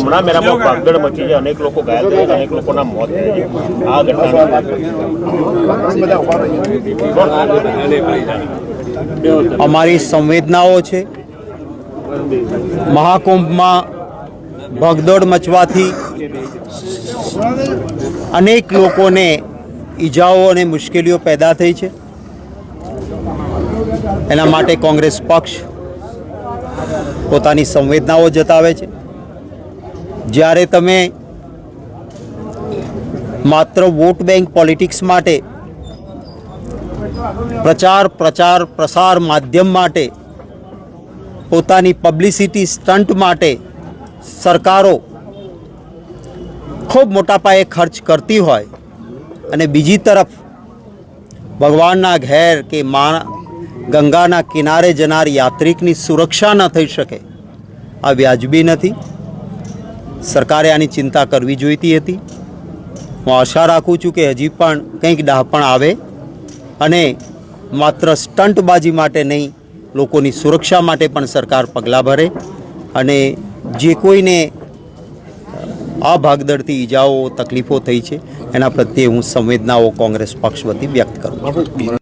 હમણાં મેરામાં ભાગદોડ મચી છે, અનેક લોકો ઘાયલ થયા, અનેક લોકોના મોત થયા છે. આ ઘટના અમારી સંવેદનાઓ છે. મહાકુંભમાં ભગદોડ મચવાથી અનેક લોકોને ઈજાઓ અને મુશ્કેલીઓ પેદા થઈ છે. એના માટે કોંગ્રેસ પક્ષ પોતાની સંવેદનાઓ જતાવે છે. જ્યારે તમે માત્ર વોટ બેંક પોલિટિક્સ માટે, પ્રસાર માધ્યમ માટે, પોતાની પબ્લિસિટી સ્ટન્ટ માટે સરકારો ખૂબ મોટા પાયે ખર્ચ કરતી હોય અને બીજી તરફ ભગવાનના ઘેર કે ગંગાના કિનારે જનાર યાત્રિકની સુરક્ષા ન થઈ શકે, આ વ્યાજબી નથી. સરકારે આની ચિંતા કરવી જોઈતી હતી. હું આશા રાખું છું કે હજી પણ કંઈક ડહાપણ આવે અને માત્ર સ્ટન્ટબાજી માટે નહીં, લોકોની સુરક્ષા માટે પણ સરકાર પગલાં ભરે અને જે કોઈને આ ભાગદોડથી ઈજાઓ તકલીફો થઈ છે એના પ્રત્યે હું સંવેદનાઓ કોંગ્રેસ પક્ષ વતી વ્યક્ત કરું છું.